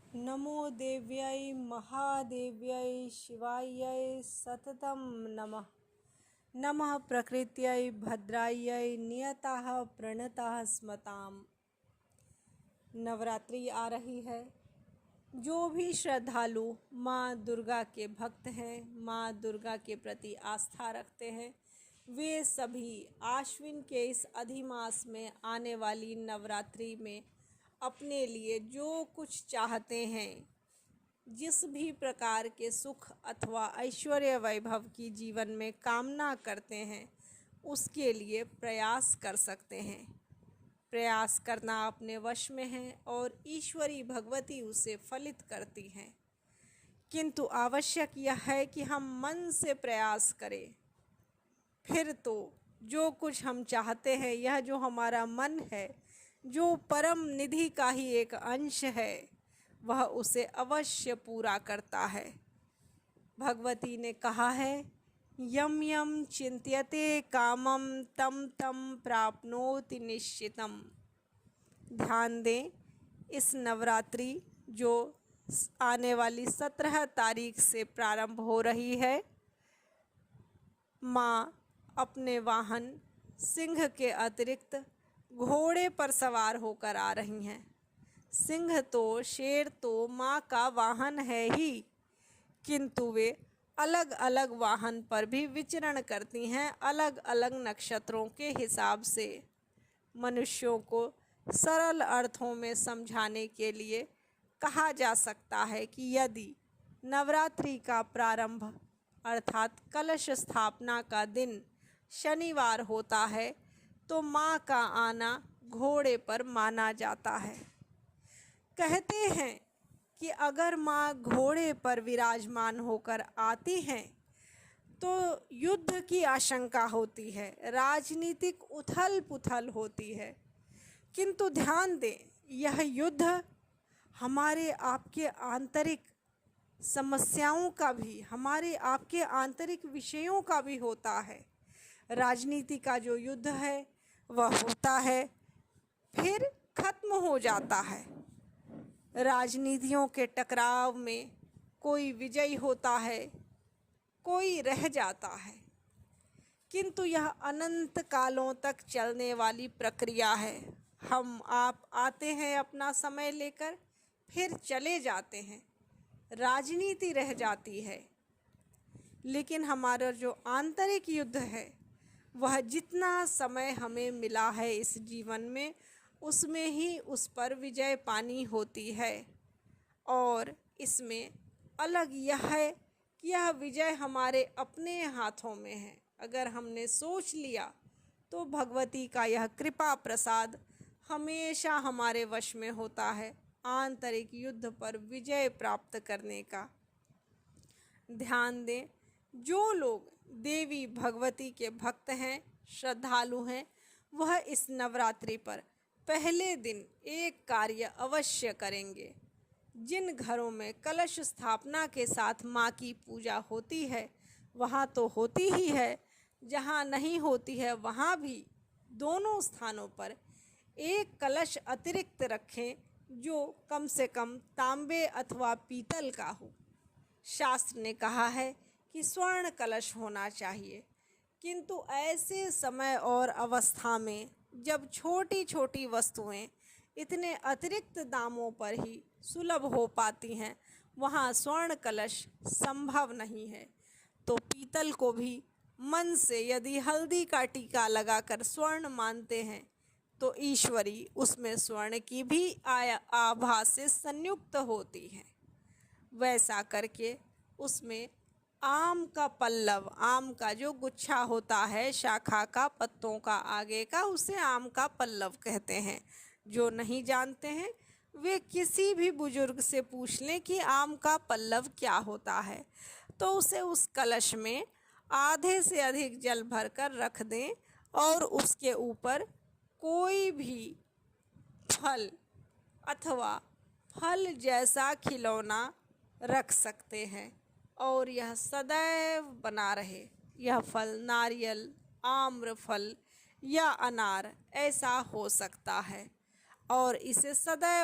नमो देव्यै महादेव्यै शिवायै सततं नमः। नमः प्रकृत्यै भद्रायै नियताः प्रणताः स्मताम्। नवरात्रि आ रही है। जो भी श्रद्धालु माँ दुर्गा के भक्त हैं, माँ दुर्गा के प्रति आस्था रखते हैं, वे सभी आश्विन के इस अधिमास में आने वाली नवरात्रि में अपने लिए जो कुछ चाहते हैं, जिस भी प्रकार के सुख अथवा ऐश्वर्य वैभव की जीवन में कामना करते हैं, उसके लिए प्रयास कर सकते हैं। प्रयास करना अपने वश में है और ईश्वरी भगवती उसे फलित करती हैं। किंतु आवश्यक यह है कि हम मन से प्रयास करें। फिर तो जो कुछ हम चाहते हैं, यह जो हमारा मन है, जो परम निधि का ही एक अंश है, वह उसे अवश्य पूरा करता है। भगवती ने कहा है, यम यम चिंत्यते कामम तम तम प्राप्नोति निश्चितम। ध्यान दें, इस नवरात्रि जो आने वाली 17 तारीख से प्रारंभ हो रही है, माँ अपने वाहन सिंह के अतिरिक्त घोड़े पर सवार होकर आ रही हैं। सिंह तो शेर तो माँ का वाहन है ही, किंतु वे अलग अलग वाहन पर भी विचरण करती हैं, अलग अलग नक्षत्रों के हिसाब से। मनुष्यों को सरल अर्थों में समझाने के लिए कहा जा सकता है कि यदि नवरात्रि का प्रारंभ अर्थात कलश स्थापना का दिन शनिवार होता है, तो माँ का आना घोड़े पर माना जाता है। कहते हैं कि अगर माँ घोड़े पर विराजमान होकर आती हैं तो युद्ध की आशंका होती है, राजनीतिक उथल पुथल होती है। किंतु ध्यान दें, यह युद्ध हमारे आपके आंतरिक समस्याओं का भी, हमारे आपके आंतरिक विषयों का भी होता है। राजनीति का जो युद्ध है वह होता है, फिर खत्म हो जाता है। राजनीतियों के टकराव में कोई विजयी होता है, कोई रह जाता है, किंतु यह अनंत कालों तक चलने वाली प्रक्रिया है। हम आप आते हैं अपना समय लेकर, फिर चले जाते हैं, राजनीति रह जाती है। लेकिन हमारा जो आंतरिक युद्ध है, वह जितना समय हमें मिला है इस जीवन में, उसमें ही उस पर विजय पानी होती है। और इसमें अलग यह है कि यह विजय हमारे अपने हाथों में है। अगर हमने सोच लिया तो भगवती का यह कृपा प्रसाद हमेशा हमारे वश में होता है, आंतरिक युद्ध पर विजय प्राप्त करने का। ध्यान दें, जो लोग देवी भगवती के भक्त हैं, श्रद्धालु हैं, वह इस नवरात्रि पर पहले दिन एक कार्य अवश्य करेंगे। जिन घरों में कलश स्थापना के साथ माँ की पूजा होती है, वहाँ तो होती ही है, जहाँ नहीं होती है वहाँ भी दोनों स्थानों पर एक कलश अतिरिक्त रखें, जो कम से कम तांबे अथवा पीतल का हो। शास्त्र ने कहा है कि स्वर्ण कलश होना चाहिए, किंतु ऐसे समय और अवस्था में जब छोटी छोटी वस्तुएं इतने अतिरिक्त दामों पर ही सुलभ हो पाती हैं, वहाँ स्वर्ण कलश संभव नहीं है। तो पीतल को भी मन से यदि हल्दी का टीका लगाकर स्वर्ण मानते हैं, तो ईश्वरी उसमें स्वर्ण की भी आभा से संयुक्त होती है। वैसा करके उसमें आम का पल्लव, आम का जो गुच्छा होता है, शाखा का, पत्तों का आगे का, उसे आम का पल्लव कहते हैं। जो नहीं जानते हैं वे किसी भी बुजुर्ग से पूछ लें कि आम का पल्लव क्या होता है, तो उसे उस कलश में आधे से अधिक जल भरकर रख दें और उसके ऊपर कोई भी फल अथवा फल जैसा खिलौना रख सकते हैं और यह सदैव बना रहे। यह फल नारियल, आम्र फल या अनार ऐसा हो सकता है और इसे सदैव